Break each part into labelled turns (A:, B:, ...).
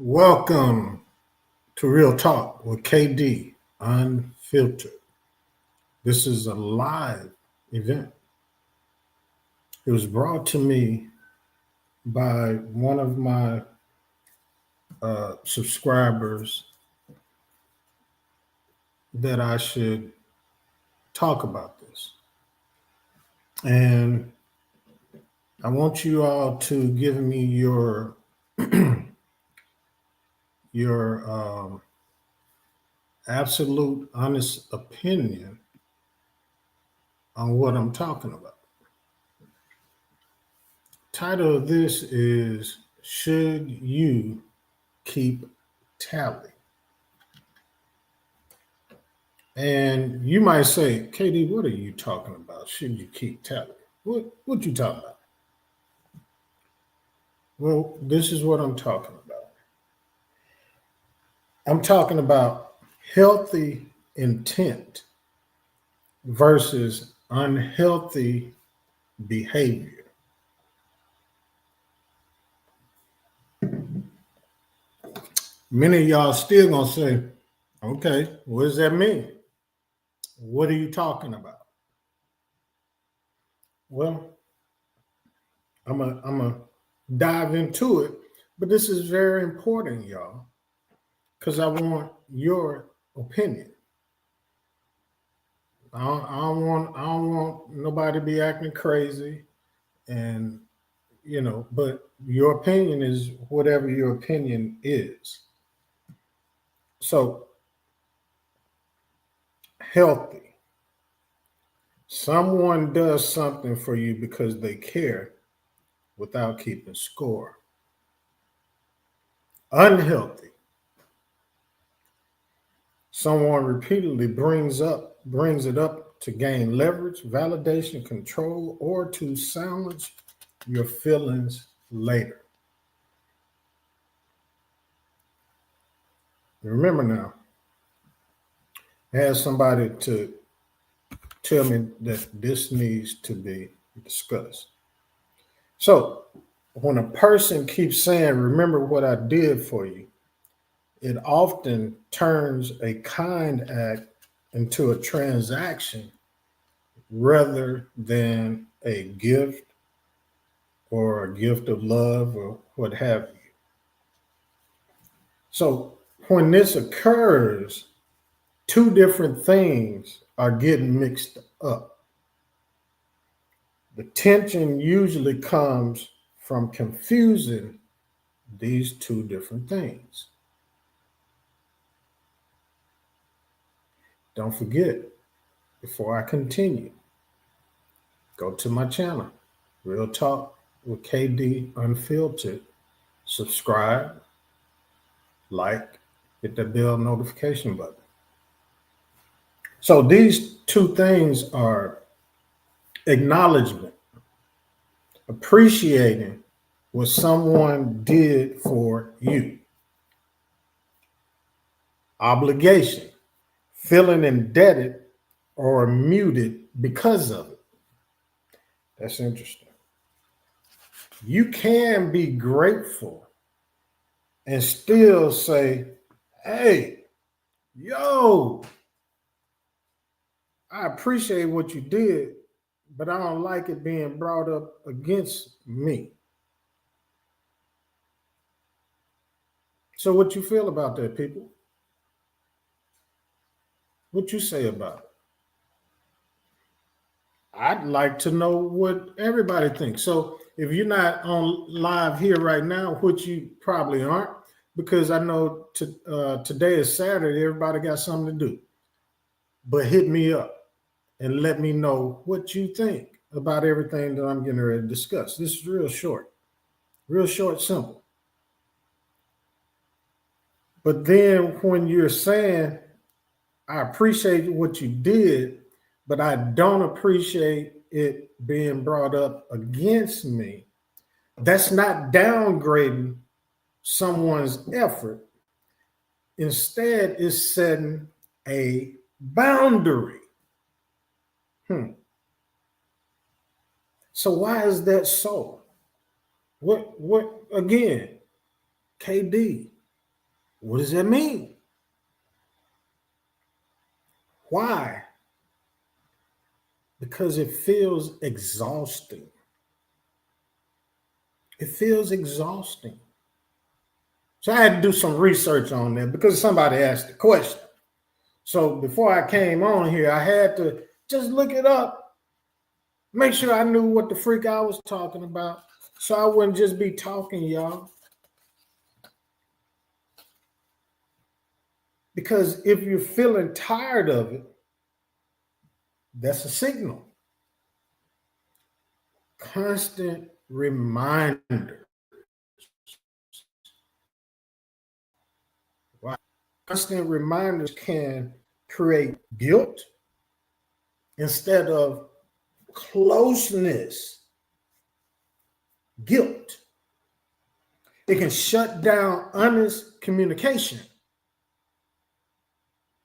A: Welcome to Real Talk with KD Unfiltered. This is a live event. It was brought to me by one of my subscribers that I should talk about this. And I want you all to give me your absolute honest opinion on what I'm talking about. Title of this is Should You Keep Tally? And you might say, KD, what are you talking about? Should you keep tally? What you talking about? Well, this is what I'm talking about. I'm talking about healthy intent versus unhealthy behavior. Many of y'all still gonna say, okay, what does that mean? What are you talking about? Well, I'm a dive into it, but this is very important, y'all, because I want your opinion. I don't want nobody to be acting crazy, and but your opinion is whatever your opinion is. So healthy. Someone does something for you because they care without keeping score. Unhealthy. Someone repeatedly brings it up to gain leverage, validation, control, or to silence your feelings later. Remember now, I had somebody to tell me that this needs to be discussed. So when a person keeps saying, remember what I did for you, it often turns a kind act into a transaction rather than a gift or a gift of love or what have you. So when this occurs, two different things are getting mixed up. The tension usually comes from confusing these two different things. Don't forget, before I continue, go to my channel, Real Talk with KD Unfiltered. Subscribe, like, hit the bell notification button. So these two things are acknowledgement, appreciating what someone did for you. Obligation, feeling indebted or muted because of it. That's interesting. You can be grateful and still say, hey, yo, I appreciate what you did, but I don't like it being brought up against me. So what you feel about that, people? What you say about it? I'd like to know what everybody thinks. So if you're not on live here right now, which you probably aren't, because I know today is Saturday, everybody got something to do. But hit me up and let me know what you think about everything that I'm getting ready to discuss. This is real short, simple. But then when you're saying, I appreciate what you did, but I don't appreciate it being brought up against me, that's not downgrading someone's effort. Instead, it's setting a boundary. So why is that so? What again? KD, What does that mean? Why? Because it feels exhausting. It feels exhausting. So I had to do some research on that because somebody asked the question. So before I came on here, I had to just look it up, make sure I knew what the freak I was talking about, so I wouldn't just be talking, y'all. Because if you're feeling tired of it, that's a signal. Constant reminder. Right? Constant reminders can create guilt instead of closeness. Guilt. It can shut down honest communication.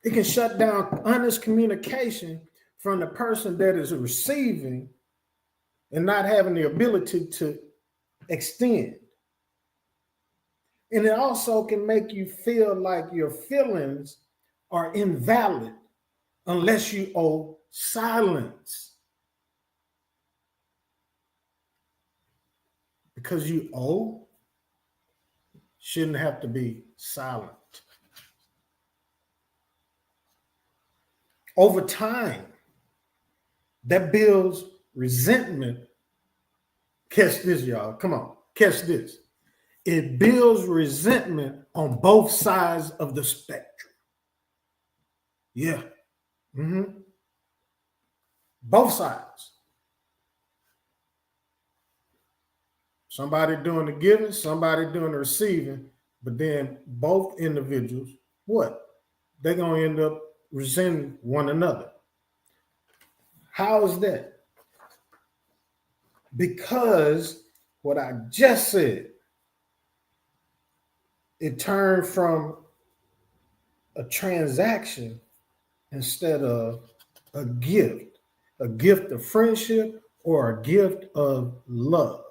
A: It can shut down honest communication from the person that is receiving and not having the ability to extend. And it also can make you feel like your feelings are invalid unless you owe silence. Because you owe shouldn't have to be silent. Over time, that builds resentment. Catch this, y'all. Come on, catch this. It builds resentment on both sides of the spectrum. Yeah. Mm-hmm. Both sides. Somebody doing the giving, somebody doing the receiving, but then both individuals, what? They're going to end up resenting one another. How is that? Because what I just said, it turned from a transaction instead of a gift of friendship or a gift of love.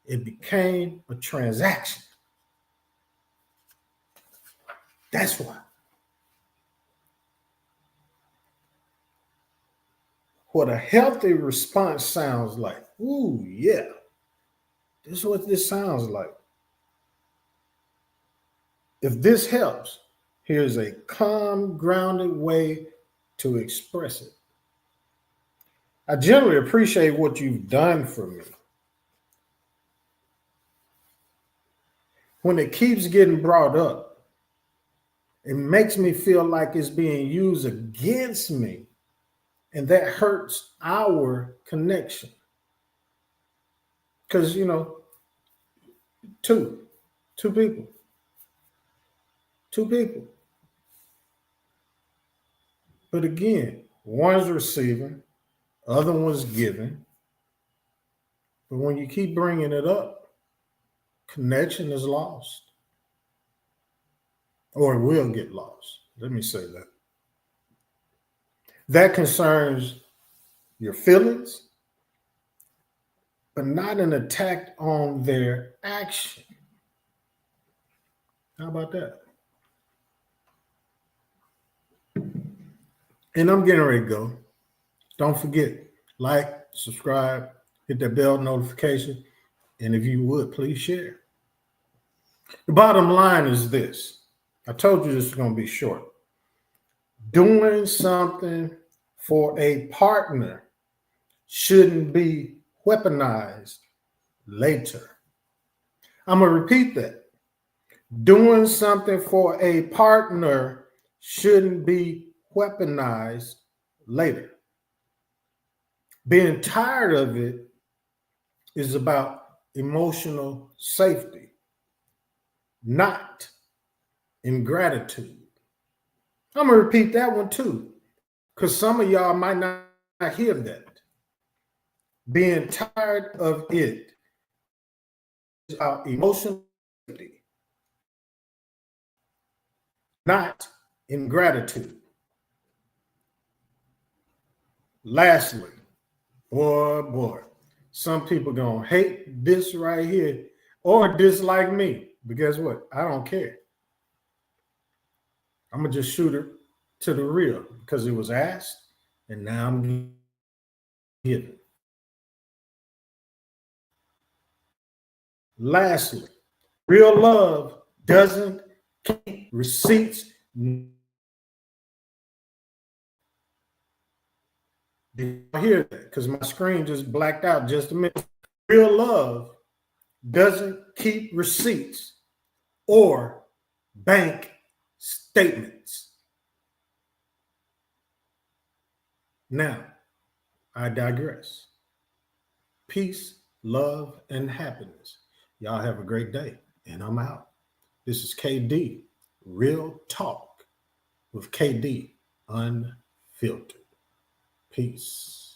A: It became a transaction. That's why. What a healthy response sounds like. Ooh, yeah. This is what this sounds like. If this helps, here's a calm, grounded way to express it. I generally appreciate what you've done for me. When it keeps getting brought up, it makes me feel like it's being used against me, and that hurts our connection. Because, two people. But again, one's receiving, other one's giving. But when you keep bringing it up, connection is lost. Or it will get lost. Let me say that. That concerns your feelings, but not an attack on their action. How about that? And I'm getting ready to go. Don't forget, like, subscribe, hit that bell notification, and if you would, please share. The bottom line is this. I told you this is going to be short. Doing something for a partner shouldn't be weaponized later. I'm going to repeat that. Doing something for a partner shouldn't be weaponized later. Being tired of it is about emotional safety, not ingratitude. I'm going to repeat that one too, because some of y'all might not hear that. Being tired of it is about emotional safety, not ingratitude. Lastly, boy, some people gonna hate this right here or dislike me, but guess what? I don't care. I'm gonna just shoot it to the real because it was asked, and now I'm giving. Lastly, real love doesn't keep receipts. Did you hear that? Because my screen just blacked out just a minute. Real love doesn't keep receipts or bank statements. Now, I digress. Peace, love, and happiness. Y'all have a great day, and I'm out. This is KD, Real Talk with KD Unfiltered. Peace.